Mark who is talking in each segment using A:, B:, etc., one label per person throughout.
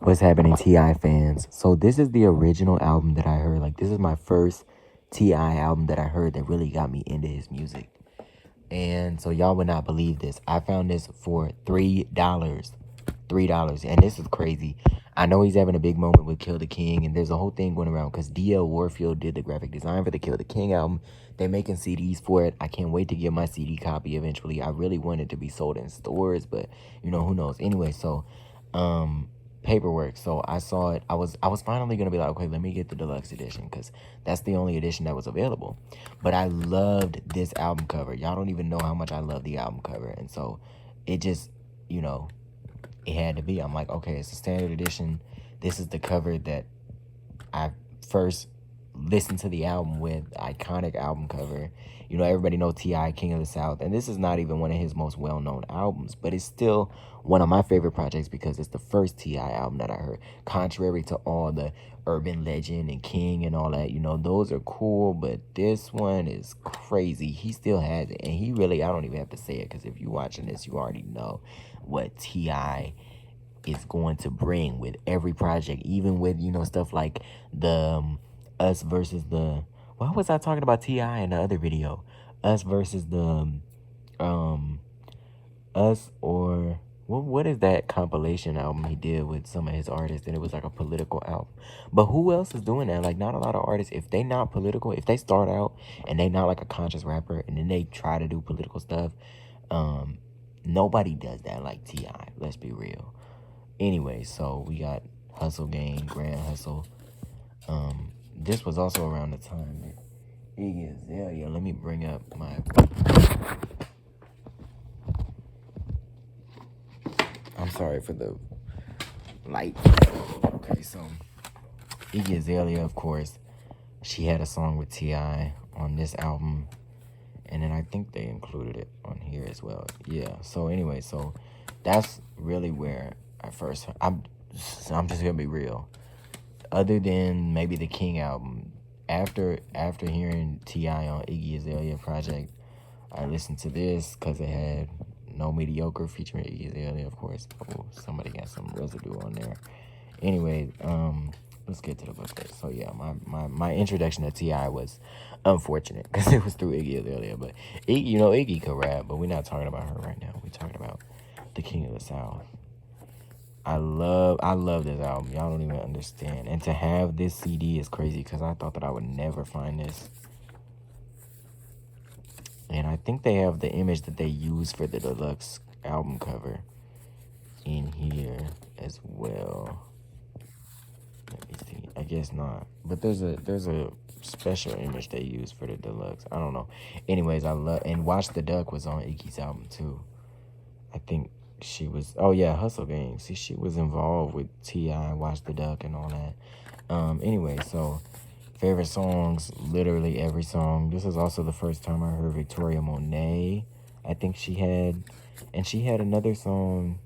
A: What's happening, T.I fans? So this is the original album that I heard. Like, this is my first T.I album that I heard that really got me into his music. And so y'all would not believe this. I found this for $3. $3. And this is crazy. I know he's having a big moment with Kill the King, and there's a whole thing going around because D.L. Warfield did the graphic design for the Kill the King album. They're making CDs for it. I can't wait to get my CD copy eventually. I really want it to be sold in stores, but you know, who knows. Anyway, so Paperwork. So I saw it. I was finally gonna be like, okay, let me get the deluxe edition because that's the only edition that was available. But I loved this album cover. Y'all don't even know how much I love the album cover, and so it just, you know, it had to be. I'm like, okay, it's a standard edition. This is the cover that I first listened to the album with. Iconic album cover. You know, everybody know T.I, King of the South, and this is not even one of his most well-known albums, but it's still one of my favorite projects because it's the first T.I album that I heard. Contrary to all the Urban Legend and King and all that, you know, those are cool, but this one is crazy. He still has it, and he really, I don't even have to say it because if you're watching this, you already know what T.I is going to bring with every project, even with, you know, stuff like the us versus the, why was I talking about T.I in the other video? Us versus the us, or what is that compilation album he did with some of his artists, and it was like a political album. But who else is doing that? Like, not a lot of artists, if they not political, if they start out and they not like a conscious rapper and then they try to do political stuff, nobody does that like T.I, let's be real. Anyway, so we got Hustle Gang, Grand Hustle. This was also around the time that Iggy Azalea. Let me bring up my. I'm sorry for the light. Okay, so Iggy Azalea, of course, she had a song with T.I on this album, and then I think they included it on here as well. Yeah. So anyway, so that's really where I first. I'm just gonna be real. Other than maybe the King album, after hearing T.I on Iggy Azalea project, I listened to this because it had No Mediocre featuring Iggy Azalea, of course. Oh, somebody got some residue on there. Anyway, let's get to the booklet. So yeah, my introduction to T.I was unfortunate because it was through Iggy Azalea. But Iggy, you know, Iggy could rap, but we're not talking about her right now. We're talking about the King of the South. I love this album. Y'all don't even understand. And to have this CD is crazy because I thought that I would never find this. And I think they have the image that they use for the deluxe album cover in here as well. Let me see. I guess not. But there's a special image they use for the deluxe. I don't know. Anyways, I love, and Watch the Duck was on Iggy's album too. I think she was, oh yeah, Hustle Gang. See, she was involved with T.I, Watch the Duck and all that. Anyway, so favorite songs, literally every song. This is also the first time I heard Victoria Monet. I think she had, and she had another song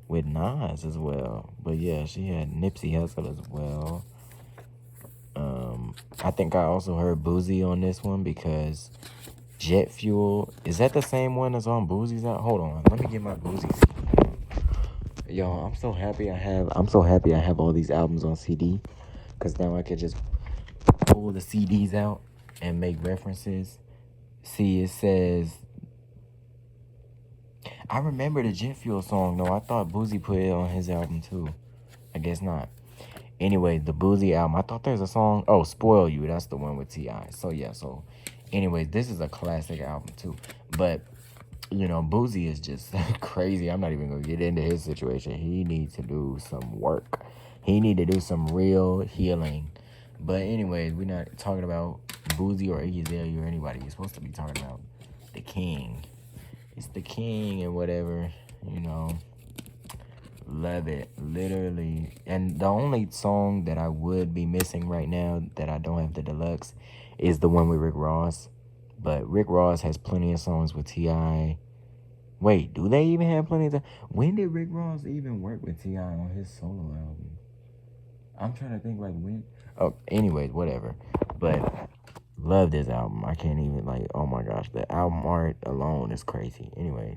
A: with Nas as well. But yeah, she had Nipsey Hussle as well. I think I also heard Boozy on this one because Jet Fuel, is that the same one that's on Boozy's out? Hold on, let me get my Boozy CD. Yo, I'm so happy I have all these albums on CD, because now I can just pull the CDs out and make references. See, it says, I remember the Jet Fuel song though. I thought Boozy put it on his album too. I guess not. Anyway, the Boozy album, I thought there's a song, oh, Spoil You, that's the one with T.I. So yeah, so anyways, this is a classic album too. But you know, Boozy is just crazy. I'm not even gonna get into his situation. He needs to do some work. He need to do some real healing. But anyways, we're not talking about Boozy or Iggy Azalea or anybody. You're supposed to be talking about the King. It's the King and whatever, you know. Love it, literally. And the only song that I would be missing right now that I don't have the deluxe is the one with Rick Ross. But Rick Ross has plenty of songs with T.I. Wait, do they even have plenty of time? When did Rick Ross even work with T.I on his solo album? I'm trying to think, like, when. Oh, anyways, whatever. But love this album. I can't even, like, oh my gosh, the album art alone is crazy. Anyway,